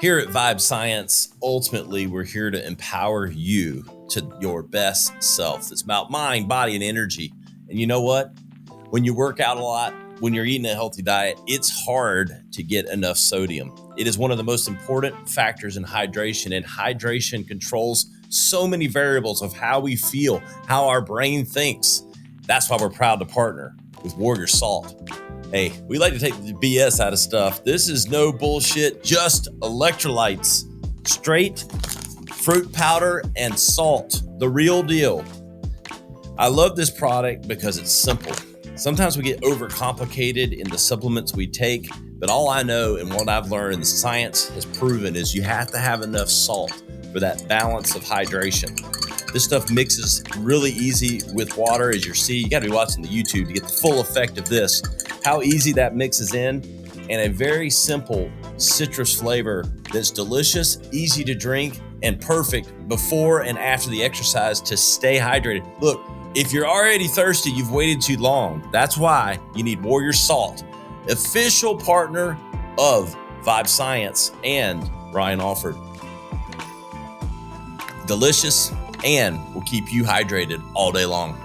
Here at Vibe Science, ultimately, we're here to empower you to your best self. It's about mind, body, and energy. And you know what? When you work out a lot, when you're eating a healthy diet, it's hard to get enough sodium. It is one of the most important factors in hydration, and hydration controls so many variables of how we feel, how our brain thinks. That's why we're proud to partner with Warrior Salt. Hey, we like to take the BS out of stuff. This is no bullshit, just electrolytes, straight fruit powder and salt, the real deal. I love this product because it's simple. Sometimes we get overcomplicated in the supplements we take, but all I know and what I've learned and the science has proven is you have to have enough salt for that balance of hydration. This stuff mixes really easy with water, as you see. You got to be watching the YouTube to get the full effect of this. How easy that mixes in, and a very simple citrus flavor that's delicious, easy to drink, and perfect before and after the exercise to stay hydrated. Look, if you're already thirsty, you've waited too long. That's why you need Warrior Salt, official partner of Vibe Science and Ryan Alford. Delicious, and will keep you hydrated all day long.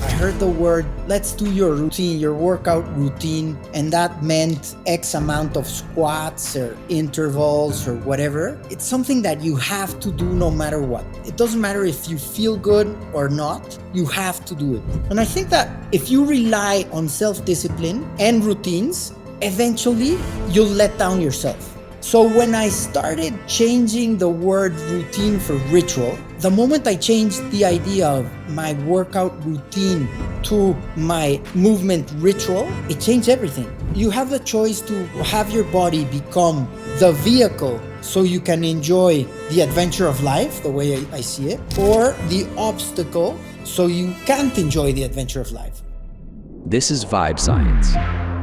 I heard the word, let's do your routine, your workout routine, and that meant X amount of squats or intervals or whatever. It's something that you have to do no matter what. It doesn't matter if you feel good or not, you have to do it. And I think that if you rely on self-discipline and routines, eventually you'll let down yourself. So when I started changing the word routine for ritual, the moment I changed the idea of my workout routine to my movement ritual, it changed everything. You have the choice to have your body become the vehicle so you can enjoy the adventure of life, the way I see it, or the obstacle so you can't enjoy the adventure of life. This is Vibe Science,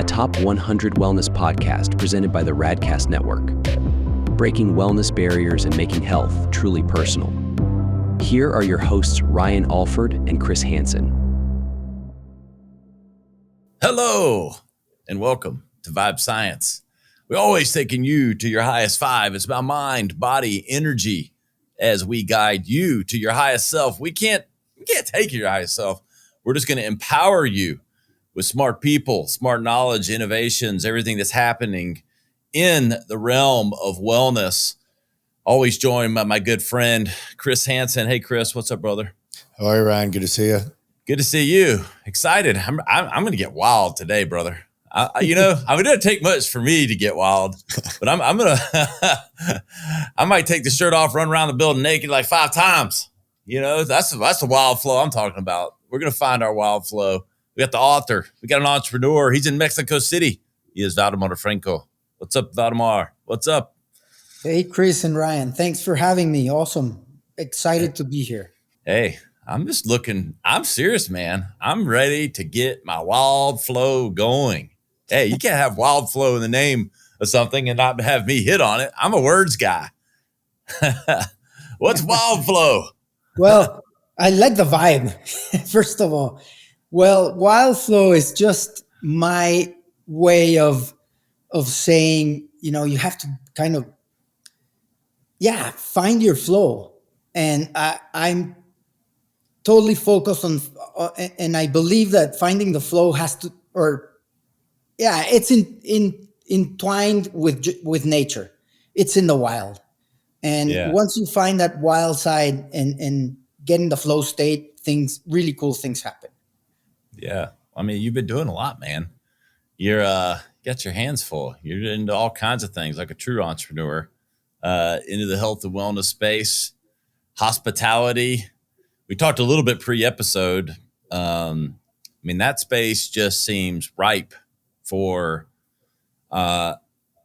a top 100 wellness podcast presented by the Radcast Network, breaking wellness barriers and making health truly personal. Here are your hosts, Ryan Alford and Chris Hansen. Hello, and welcome to Vibe Science. We're always taking you to your highest five. It's about mind, body, energy as we guide you to your highest self. We can't take you to your highest self. We're just going to empower you with smart people, smart knowledge, innovations, everything that's happening in the realm of wellness. Always joined by my good friend, Chris Hansen. Hey, Chris, what's up, brother? How are you, Ryan? Good to see you. Good to see you. Excited. I'm going to get wild today, brother. It doesn't take much for me to get wild, but I'm going to, I might take the shirt off, run around the building naked like 5 times. You know, that's the wild flow I'm talking about. We're going to find our wild flow. We got the author. We got an entrepreneur. He's in Mexico City. He is Waldemar Franco. What's up, Waldemar? What's up? Hey, Chris and Ryan. Thanks for having me. Awesome. Excited to be here. Hey, I'm serious, man. I'm ready to get my wild flow going. Hey, you can't have wild flow in the name of something and not have me hit on it. I'm a words guy. What's wild flow? Well, I like the vibe, first of all. Well, wild flow is just my way of saying, you have to kind of, find your flow. And I'm totally focused on, and I believe that finding the flow has to, it's entwined with nature. It's in the wild. And once you find that wild side and get in the flow state, really cool things happen. Yeah. I mean, you've been doing a lot, man. You're got your hands full. You're into all kinds of things like a true entrepreneur, into the health and wellness space, hospitality. We talked a little bit pre-episode. That space just seems ripe for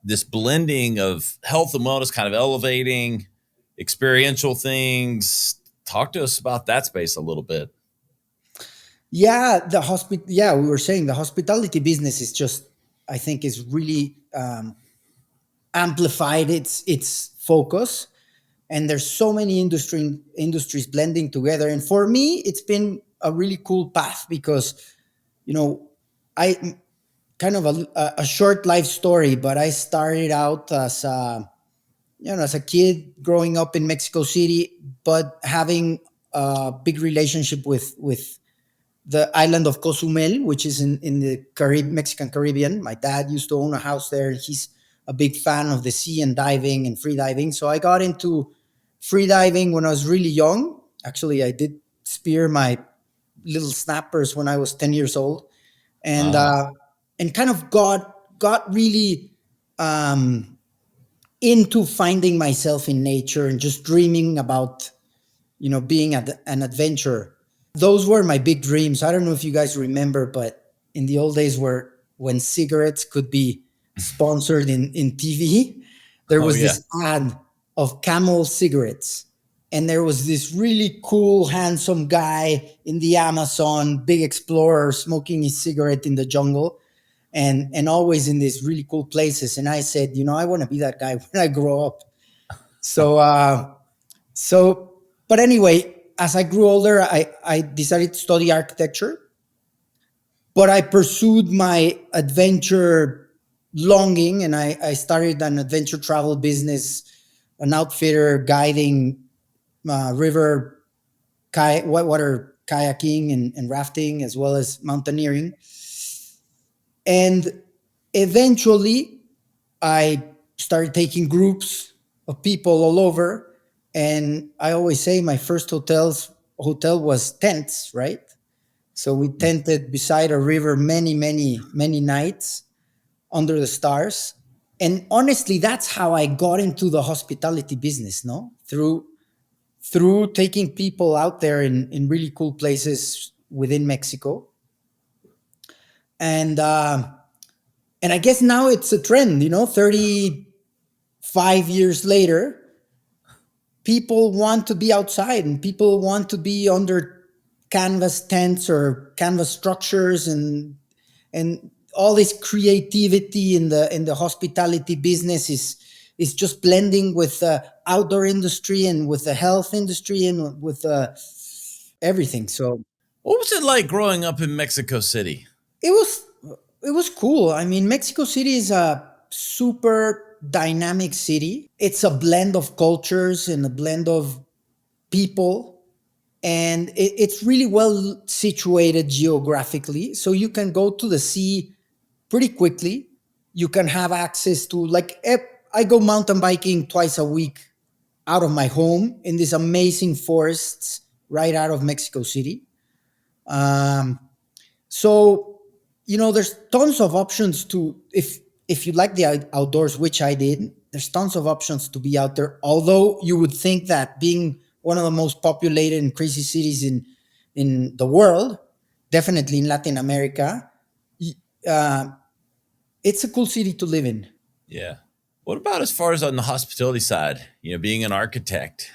this blending of health and wellness, kind of elevating experiential things. Talk to us about that space a little bit. Yeah, we were saying the hospitality business is just, I think, is really amplified its focus, and there's so many industries blending together. And for me, it's been a really cool path because, I kind of a short life story, but I started out as as a kid growing up in Mexico City, but having a big relationship with the island of Cozumel, which is in the Mexican Caribbean. My dad used to own a house there. He's a big fan of the sea and diving and free diving. So I got into free diving when I was really young. Actually, I did spear my little snappers when I was 10 years old, and kind of got really into finding myself in nature and just dreaming about being an adventurer. Those were my big dreams. I don't know if you guys remember, but in the old days when cigarettes could be sponsored in TV, there was this ad of Camel cigarettes. And there was this really cool, handsome guy in the Amazon, big explorer, smoking his cigarette in the jungle and always in these really cool places. And I said, I want to be that guy when I grow up. But anyway, as I grew older, I decided to study architecture, but I pursued my adventure longing, and I started an adventure travel business, an outfitter guiding river whitewater kayaking and rafting, as well as mountaineering. And eventually, I started taking groups of people all over. And I always say my first hotel was tents, right? So we tented beside a river many, many, many nights under the stars. And honestly, that's how I got into the hospitality business, no? Through taking people out there in really cool places within Mexico. And I guess now it's a trend, 35 years later, people want to be outside and people want to be under canvas tents or canvas structures and all this creativity in the hospitality business is just blending with the outdoor industry and with the health industry and with everything. So what was it like growing up in Mexico City? It was cool. I mean, Mexico City is a super dynamic city. It's a blend of cultures and a blend of people. And it's really well situated geographically. So you can go to the sea pretty quickly. You can have access to, I go mountain biking twice a week out of my home in these amazing forests right out of Mexico City. So, there's tons of options if you like the outdoors, which I did, there's tons of options to be out there. Although you would think that being one of the most populated and crazy cities in the world, definitely in Latin America, it's a cool city to live in. Yeah. What about as far as on the hospitality side, being an architect?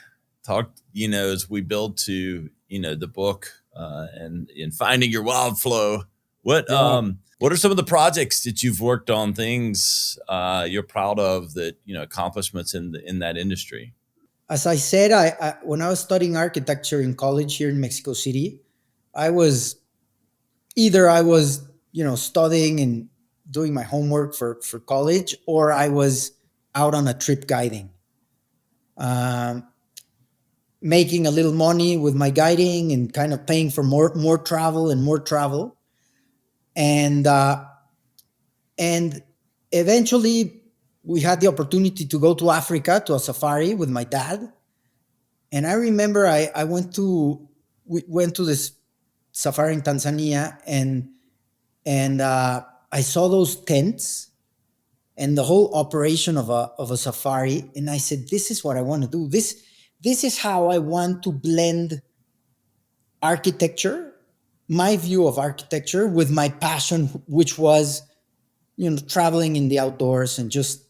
As we build to, the book and in finding your wild flow, what are some of the projects that you've worked on, things you're proud of that, accomplishments in that industry? As I said, I when I was studying architecture in college here in Mexico City, I was studying and doing my homework for college, or I was out on a trip guiding, making a little money with my guiding and kind of paying for more travel and more travel. And eventually we had the opportunity to go to Africa to a safari with my dad. And I remember we went to this safari in Tanzania and I saw those tents and the whole operation of a safari. And I said, this is what I want to do. This is how I want to blend architecture, my view of architecture, with my passion, which was, traveling in the outdoors and just,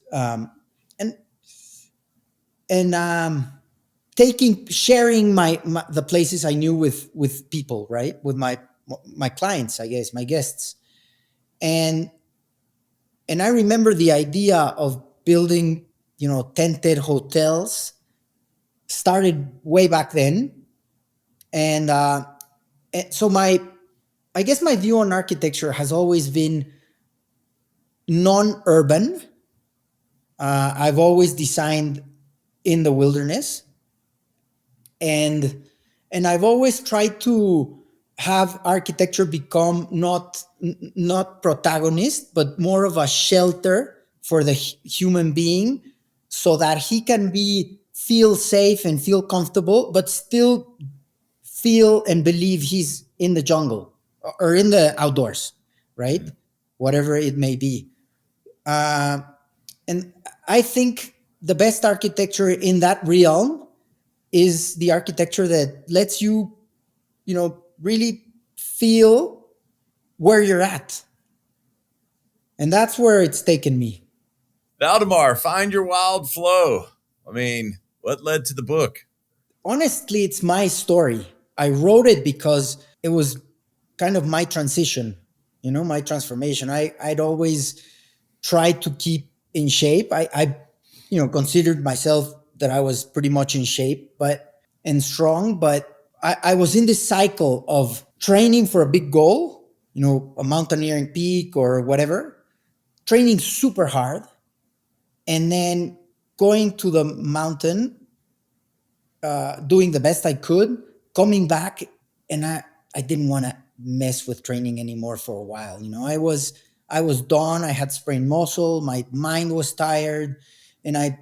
sharing the places I knew with people, right? With my clients, I guess, my guests. And I remember the idea of building, tented hotels started way back then. And so I guess my view on architecture has always been non-urban. I've always designed in the wilderness, and I've always tried to have architecture become not protagonist, but more of a shelter for the human being, so that he can feel safe and feel comfortable, but still feel and believe he's in the jungle or in the outdoors, right? Whatever it may be. And I think the best architecture in that realm is the architecture that lets you, really feel where you're at. And that's where it's taken me. Waldemar, find your wild flow. I mean, what led to the book? Honestly, it's my story. I wrote it because it was kind of my transition, my transformation. I'd always tried to keep in shape. I considered myself that I was pretty much in shape, and strong, but I was in this cycle of training for a big goal, a mountaineering peak or whatever, training super hard, and then going to the mountain, doing the best I could, coming back, and I didn't want to mess with training anymore for a while. I was done. I had sprained muscle. My mind was tired, and I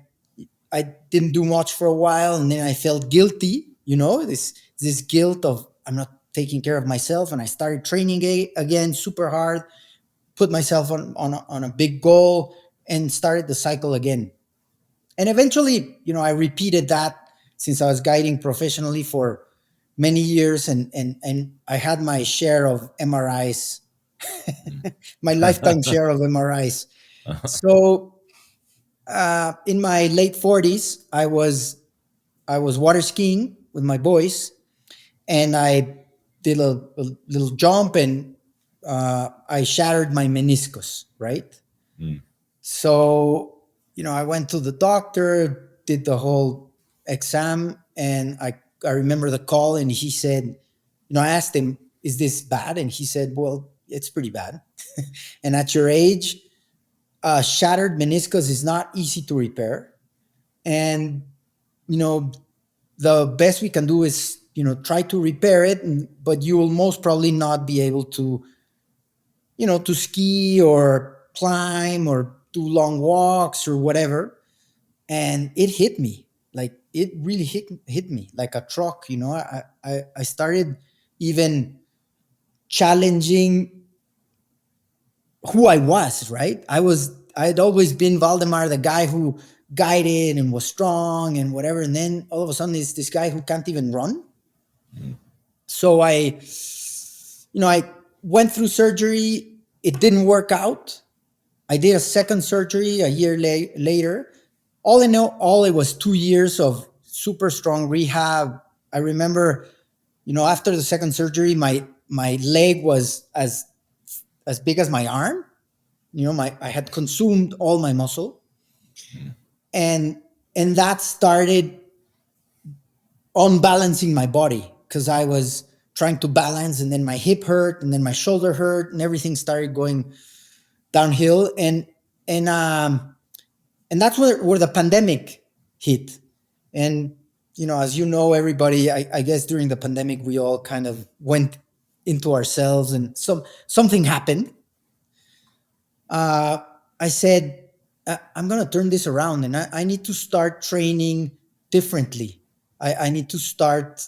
didn't do much for a while, and then I felt guilty. This guilt of I'm not taking care of myself, and I started training again super hard, put myself on a big goal, and started the cycle again. And eventually, I repeated that since I was guiding professionally for many years, and I had my share of MRIs, my lifetime share of MRIs. So in my late 40s, I was water skiing with my boys, and I did a little jump, and I shattered my meniscus, right? So, I went to the doctor, did the whole exam, and I remember the call, and he said, I asked him, is this bad? And he said, well, it's pretty bad. And at your age, shattered meniscus is not easy to repair. And, the best we can do is, try to repair it, but you will most probably not be able to, to ski or climb or do long walks or whatever. And it hit me, like it really hit me like a truck. I started even challenging who I was, right? I'd always been Waldemar, the guy who guided and was strong and whatever. And then all of a sudden it's this guy who can't even run. So I went through surgery. It didn't work out. I did a second surgery a year later. All in all, it was 2 years of super strong rehab. I remember, after the second surgery, my leg was as big as my arm. I had consumed all my muscle. And that started unbalancing my body, because I was trying to balance, and then my hip hurt, and then my shoulder hurt, and everything started going downhill. And that's where the pandemic hit. And, as everybody, I guess during the pandemic, we all kind of went into ourselves, and something happened. I said, I'm going to turn this around, and I need to start training differently. I need to start,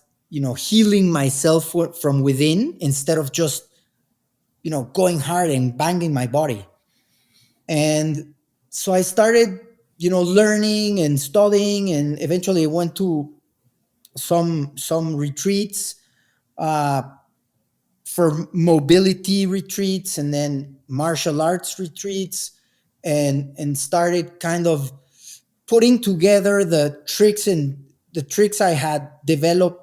healing myself from within, instead of just, going hard and banging my body. And so I started, learning and studying, and eventually went to some retreats, for mobility retreats, and then martial arts retreats, and started kind of putting together the tricks I had developed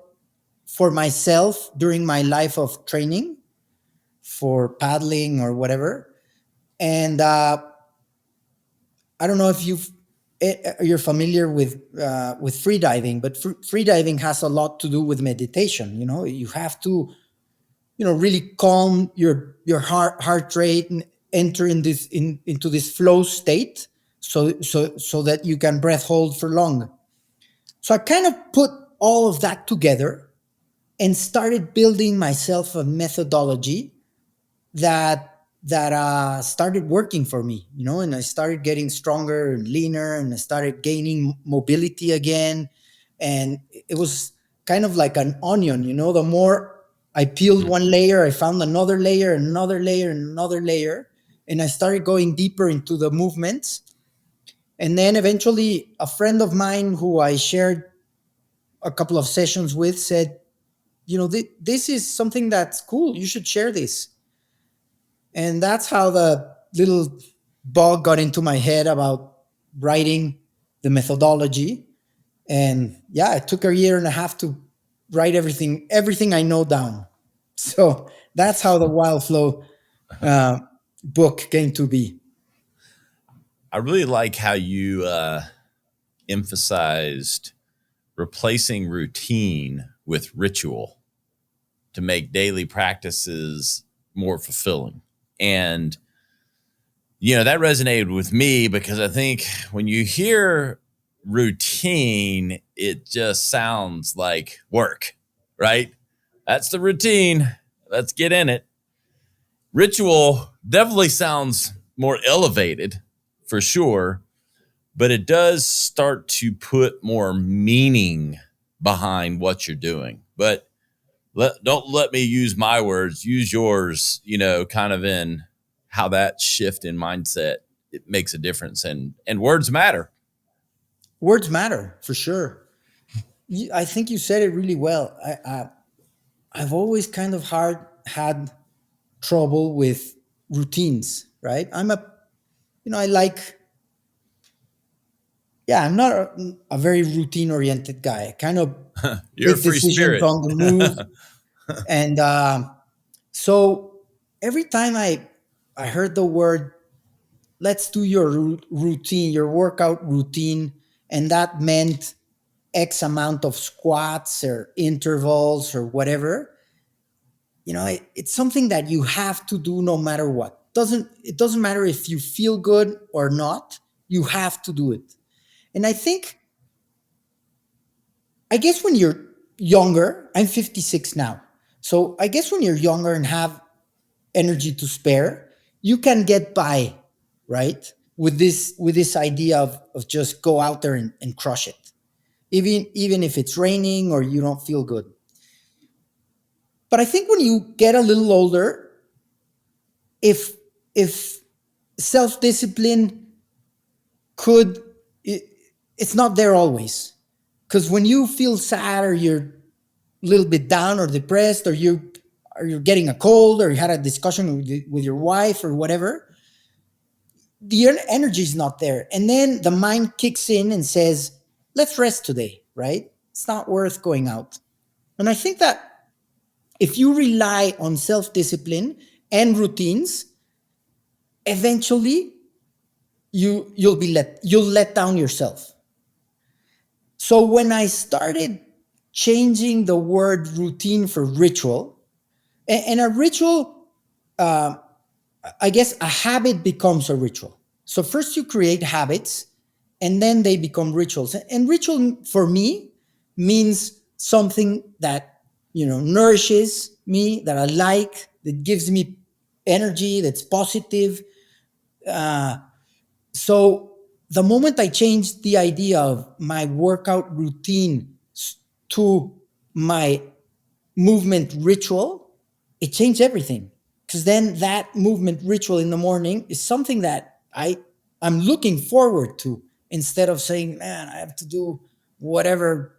for myself during my life of training for paddling or whatever. And I don't know if you're familiar with freediving, but freediving has a lot to do with meditation. You have to, really calm your heart rate and enter into this flow state, so that you can breath hold for long. So I kind of put all of that together and started building myself a methodology that started working for me, and I started getting stronger and leaner, and I started gaining mobility again. And it was kind of like an onion, the more I peeled one layer, I found another layer, another layer, and another layer. And I started going deeper into the movements. And then eventually a friend of mine who I shared a couple of sessions with said, this is something that's cool. You should share this. And that's how the little bug got into my head about writing the methodology. And yeah, it took a year and a half to write everything I know down. So that's how the Wild Flow book came to be. I really like how you emphasized replacing routine with ritual to make daily practices more fulfilling. And, that resonated with me because I think when you hear routine, it just sounds like work, right? That's the routine. Let's get in it. Ritual definitely sounds more elevated for sure, but it does start to put more meaning behind what you're doing. But don't let me use my words, use yours, kind of in how that shift in mindset, it makes a difference. And words matter. Words matter for sure. I think you said it really well. I've always kind of had trouble with routines, right? I'm not a very routine oriented guy. I kind of You're a make free decisions spirit. on the move. And so every time I heard the word, let's do your routine, your workout routine, and that meant X amount of squats or intervals or whatever, it's something that you have to do no matter what. It doesn't matter if you feel good or not, you have to do it. And I guess when you're younger, I'm 56 now. So I guess when you're younger and have energy to spare, you can get by, right? With this idea of just go out there and crush it. Even if it's raining or you don't feel good. But I think when you get a little older, if self-discipline it's not there always. Because when you feel sad or you're a little bit down or depressed or you're getting a cold or you had a discussion with your wife or whatever, the energy is not there. And then the mind kicks in and says, let's rest today, right? It's not worth going out. And I think that if you rely on self-discipline and routines, eventually you'll let down yourself. So when I started changing the word routine for ritual, and a ritual, I guess a habit becomes a ritual. So first you create habits and then they become rituals. And ritual for me means something that, nourishes me, that I like, that gives me energy, that's positive. So the moment I changed the idea of my workout routine to my movement ritual, it changed everything. Because then that movement ritual in the morning is something that I'm looking forward to, instead of saying, man, I have to do whatever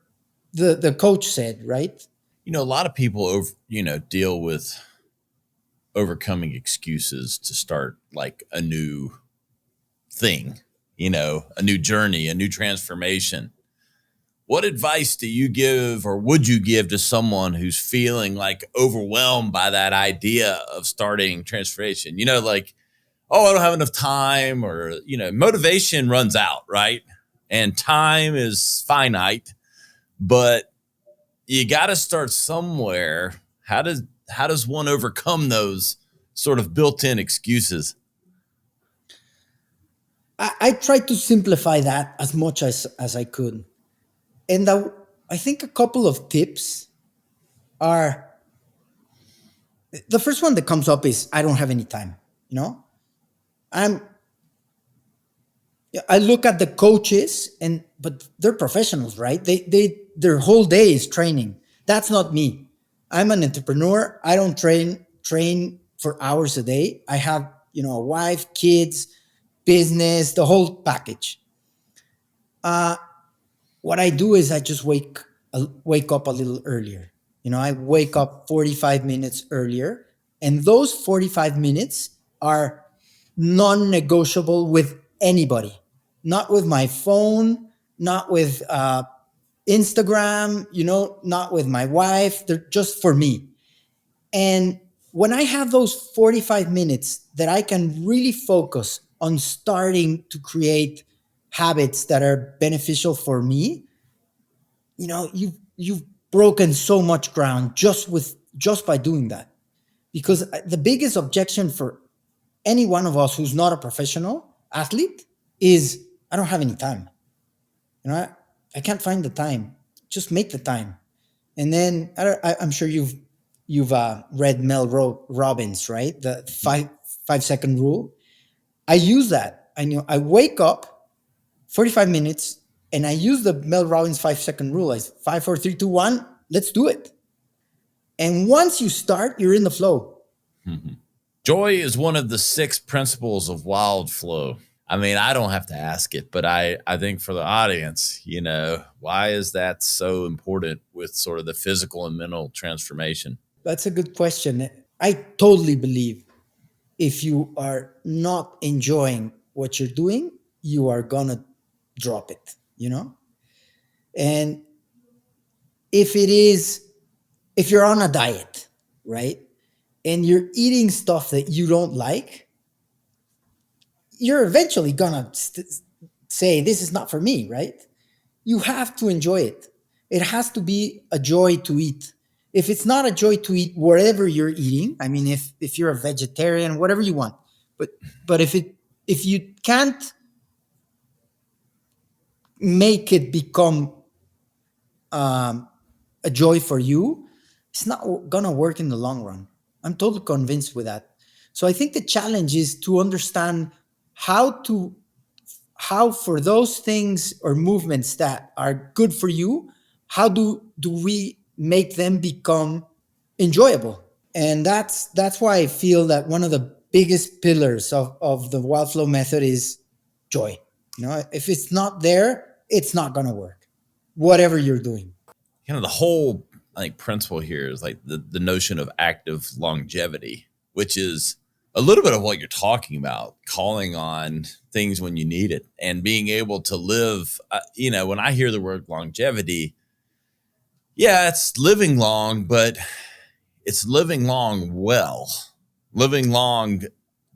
the coach said, right? A lot of people deal with overcoming excuses to start like a new thing, a new journey, a new transformation. What advice do you give or would you give to someone who's feeling like overwhelmed by that idea of starting transformation? Like, oh, I don't have enough time, or, motivation runs out, right? And time is finite, but you got to start somewhere. How does one overcome those sort of built-in excuses? I tried to simplify that as much as I could. And I think a couple of tips are, the first one that comes up is I don't have any time. You know, I look at the coaches but they're professionals, right? Their whole day is training. That's not me. I'm an entrepreneur. I don't train for hours a day. I have, a wife, kids, business, the whole package. What I do is I just wake up a little earlier. I wake up 45 minutes earlier, and those 45 minutes are non-negotiable with anybody. Not with my phone, not with Instagram, not with my wife. They're just for me. And when I have those 45 minutes that I can really focus on starting to create habits that are beneficial for me, you've broken so much ground just by doing that. Because the biggest objection for any one of us who's not a professional athlete is I don't have any time. I can't find the time. Just make the time. And then I'm sure you've read Mel Robbins, right? The 5-second rule. I use that. I wake up 45 minutes and I use the Mel Robbins 5-second rule. It's 5, 4, 3, 2, 1. Let's do it. And once you start, you're in the flow. Mm-hmm. Joy is one of the 6 principles of wild flow. I mean, I don't have to ask it, but I think for the audience, why is that so important with sort of the physical and mental transformation? That's a good question. I totally believe if you are not enjoying what you're doing, you are going to drop it, And if you're on a diet, right? And you're eating stuff that you don't like, you're eventually going to say, this is not for me, right? You have to enjoy it. It has to be a joy to eat. If it's not a joy to eat, whatever you're eating, I mean, if you're a vegetarian, whatever you want, but if you can't make it become a joy for you, it's not going to work in the long run. I'm totally convinced with that. So I think the challenge is to understand how for those things or movements that are good for you, how do we make them become enjoyable? And that's why I feel that one of the biggest pillars of the wild flow method is joy. If it's not there, it's not going to work, whatever you're doing. The whole principle here is like the notion of active longevity, which is a little bit of what you're talking about, calling on things when you need it and being able to live. When I hear the word longevity, yeah, it's living long, but it's living long well, living long,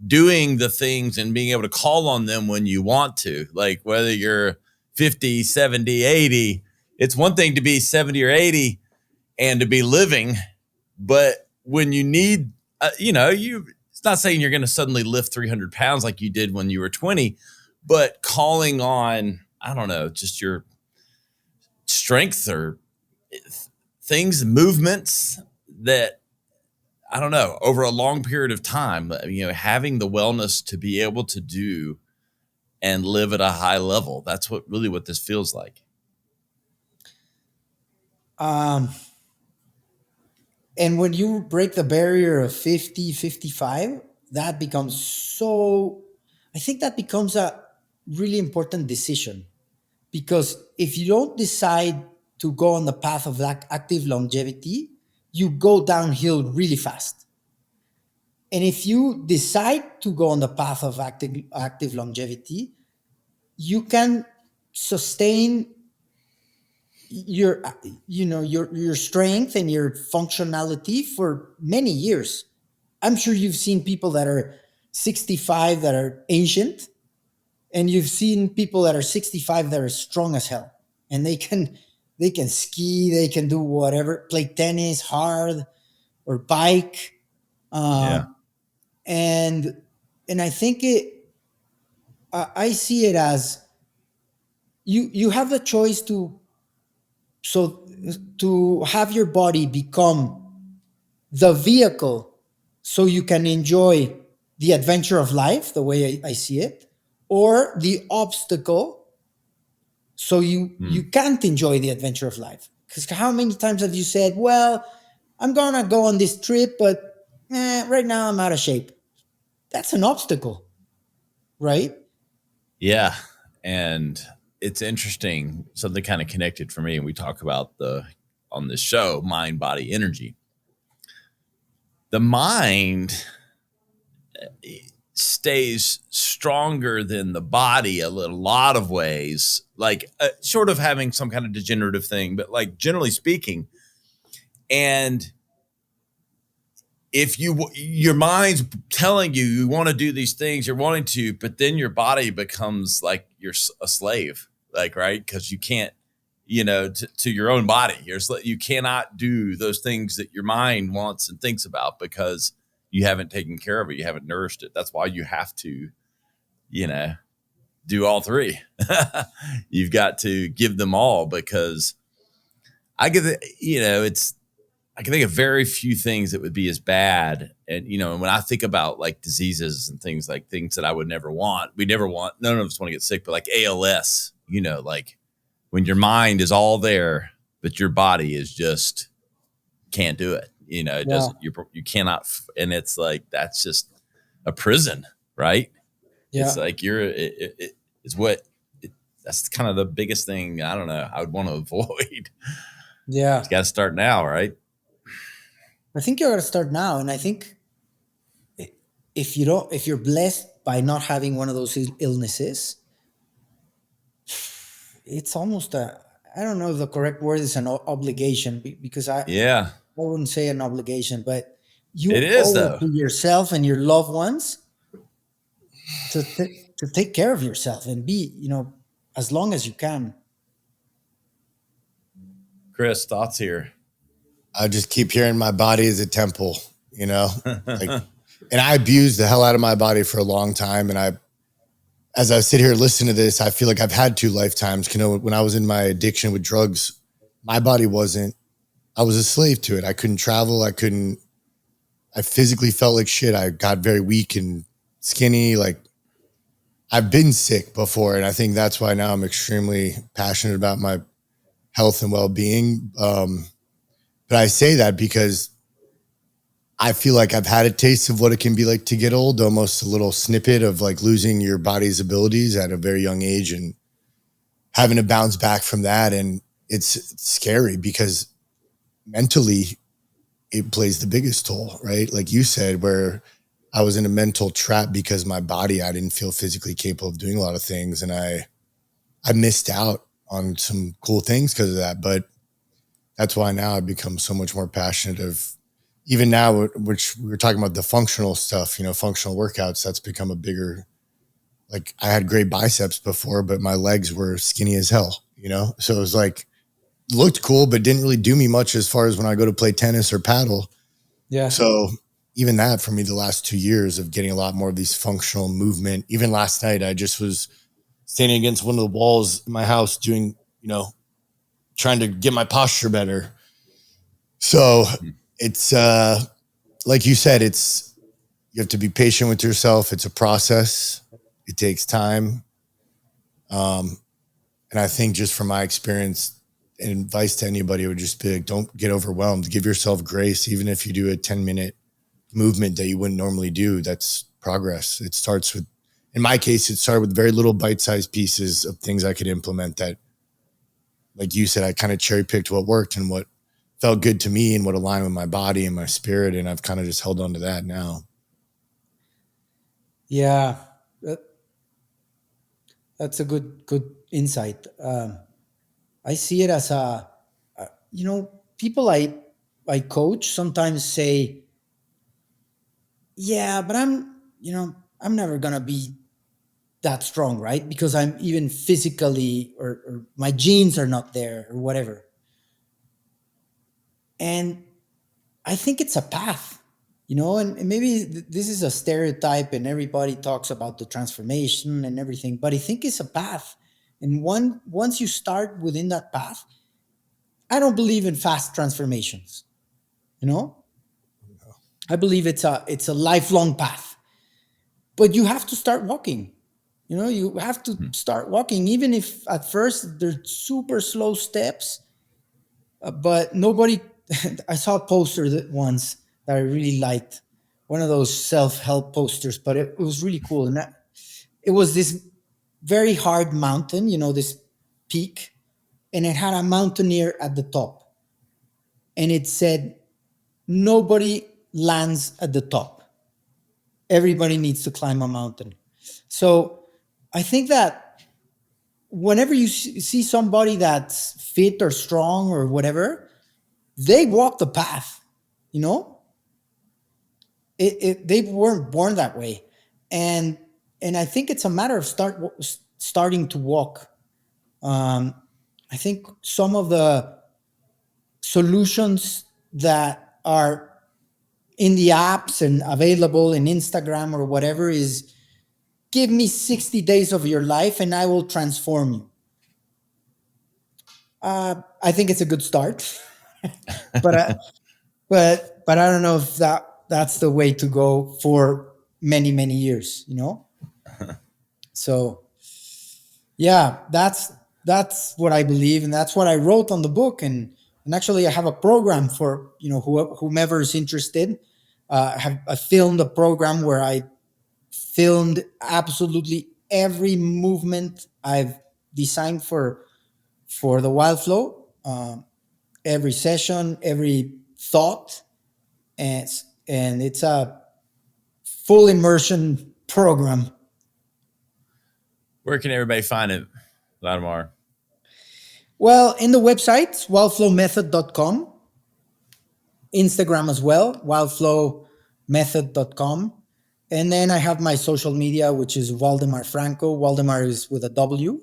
doing the things and being able to call on them when you want to, like whether you're 50, 70, 80, it's one thing to be 70 or 80 and to be living, but when you need, it's not saying you're going to suddenly lift 300 pounds like you did when you were 20, but calling on, I don't know, just your strength or things, movements that, I don't know, over a long period of time, having the wellness to be able to do and live at a high level. That's what this feels like. And when you break the barrier of 50, 55, that becomes I think that becomes a really important decision, because if you don't decide to go on the path of active longevity, you go downhill really fast. And if you decide to go on the path of active longevity, you can sustain your strength and your functionality for many years. I'm sure you've seen people that are 65 that are ancient, and you've seen people that are 65 that are strong as hell, and they can ski, they can do whatever, play tennis hard or bike. And I think I see it as you have the choice to So to have your body become the vehicle so you can enjoy the adventure of life, the way I see it, or the obstacle so you can't enjoy the adventure of life. Because how many times have you said, well, I'm gonna go on this trip, but right now I'm out of shape? That's an obstacle, right? Yeah. And it's interesting, something kind of connected for me. And we talk about on this show, mind, body, energy. The mind stays stronger than the body a lot of ways, like short of having some kind of degenerative thing, but like generally speaking. And if your mind's telling you want to do these things, you're wanting to, but then your body becomes like you're a slave, like, right? Because you can't, to your own body, you cannot do those things that your mind wants and thinks about because you haven't taken care of it. You haven't nourished it. That's why you have to, do all three. You've got to give them all, because I get it. I can think of very few things that would be as bad. And, when I think about like diseases and things that I would never want, none of us want to get sick, but like ALS, like when your mind is all there, but your body is just can't do it. It doesn't, you cannot. And it's like, that's just a prison, right? Yeah. It's like that's kind of the biggest thing. I don't know. I would want to avoid. Yeah. You got to start now, right? I think you got to start now. And I think if you're blessed by not having one of those illnesses, it's almost I don't know if the correct word is an obligation, because I wouldn't say an obligation, but you it is, owe though, it to yourself and your loved ones to take care of yourself and be, as long as you can. Chris, thoughts here? I just keep hearing my body is a temple, and I abused the hell out of my body for a long time. And as I sit here listening to this, I feel like I've had 2 lifetimes. When I was in my addiction with drugs, my body I was a slave to it. I couldn't travel. I physically felt like shit. I got very weak and skinny. Like, I've been sick before. And I think that's why now I'm extremely passionate about my health and well-being. But I say that because I feel like I've had a taste of what it can be like to get old, almost a little snippet of like losing your body's abilities at a very young age and having to bounce back from that. And it's scary because mentally it plays the biggest toll, right? Like you said, where I was in a mental trap because my body, I didn't feel physically capable of doing a lot of things. And I missed out on some cool things because of that. But that's why now I've become so much more passionate of, even now, which we were talking about the functional stuff, functional workouts, that's become a bigger, like I had great biceps before, but my legs were skinny as hell, So it was like, looked cool, but didn't really do me much as far as when I go to play tennis or paddle. Yeah. So even that for me, the last 2 years of getting a lot more of these functional movement. Even last night, I just was standing against one of the walls in my house doing, trying to get my posture better. So it's like you said, you have to be patient with yourself. It's a process. It takes time. And I think just from my experience, and advice to anybody would just be like, don't get overwhelmed. Give yourself grace. Even if you do a 10-minute movement that you wouldn't normally do, that's progress. It starts with, in my case, it started with very little bite-sized pieces of things I could implement that, like you said, I kind of cherry picked what worked and what felt good to me and what aligned with my body and my spirit. And I've kind of just held on to that now. Yeah. That's a good insight. I see it as people I coach sometimes say, yeah, but I'm never going to be that strong, right? Because I'm even physically or my genes are not there or whatever. And I think it's a path, and maybe this is a stereotype and everybody talks about the transformation and everything, but I think it's a path. And once you start within that path, I don't believe in fast transformations. You know, I believe it's a lifelong path, but you have to start walking. You know, you have to start walking, even if at first they're super slow steps. But nobody, I saw a poster once that I really liked, one of those self-help posters, but it was really cool. And it was this very hard mountain, you know, this peak, and it had a mountaineer at the top. And it said, nobody lands at the top. Everybody needs to climb a mountain. So I think that whenever you see somebody that's fit or strong or whatever, they walk the path, you know? They weren't born that way. And I think it's a matter of starting to walk. I think some of the solutions that are in the apps and available in Instagram or whatever is, give me 60 days of your life and I will transform you. I think it's a good start, but I don't know if that's the way to go for many, many years, you know? So yeah, that's what I believe. And that's what I wrote on the book. And actually I have a program for, you know, whomever is interested. I filmed a program where I filmed absolutely every movement I've designed for the Wild Flow, every session, every thought, and it's a full immersion program. Where can everybody find it, Waldemar? Well, in the website, wildflowmethod.com, Instagram as well, wildflowmethod.com. And then I have my social media, which is Waldemar Franco. Waldemar is with a W.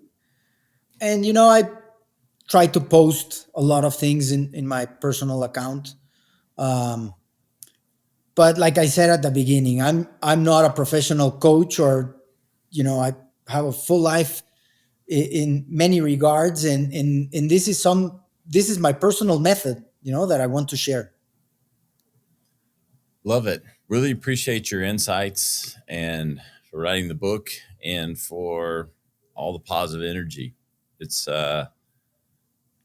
And, you know, I try to post a lot of things in my personal account. But like I said at the beginning, I'm not a professional coach, or, you know, I have a full life in many regards. And this is my personal method, you know, that I want to share. Love it. Really appreciate your insights and for writing the book and for all the positive energy. It's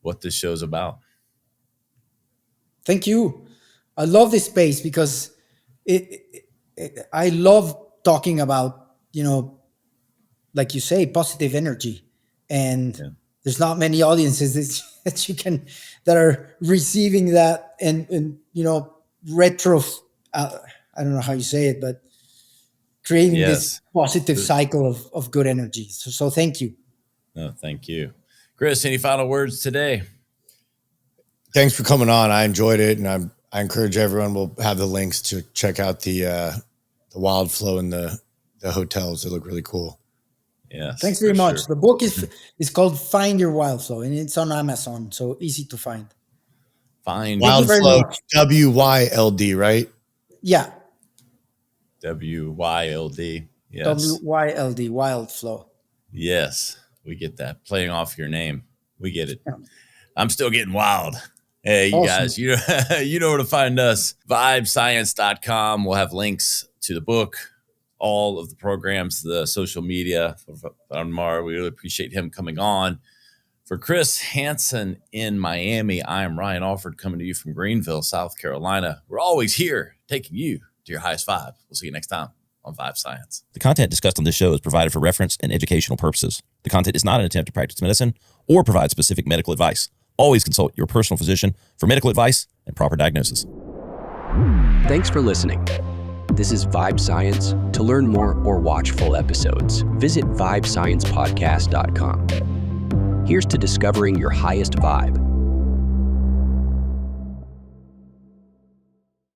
what this show's about. Thank you. I love this space because I love talking about, you know, like you say, positive energy. And there's not many audiences that are receiving that and you know, I don't know how you say it, but creating this positive cycle of good energy. So thank you. No, thank you. Chris, any final words today? Thanks for coming on. I enjoyed it. And I encourage everyone, we'll have the links to check out the Wild Flow and the hotels. They look really cool. Yes. Thanks very much. Sure. The book is called Find Your Wild Flow, and it's on Amazon. So easy to find. Find Wild Flow, WYLD, right? Yeah. WYLD. Yes. WYLD, Wild Flow. Yes, we get that. Playing off your name. We get it. Yeah. I'm still getting wild. Hey, you guys, you know where to find us. Vibescience.com. We'll have links to the book, all of the programs, the social media. Waldemar, we really appreciate him coming on. For Chris Hansen in Miami, I am Ryan Alford coming to you from Greenville, South Carolina. We're always here taking you to your highest vibe. We'll see you next time on Vibe Science. The content discussed on this show is provided for reference and educational purposes. The content is not an attempt to practice medicine or provide specific medical advice. Always consult your personal physician for medical advice and proper diagnosis. Thanks for listening. This is Vibe Science. To learn more or watch full episodes, visit vibesciencepodcast.com. Here's to discovering your highest vibe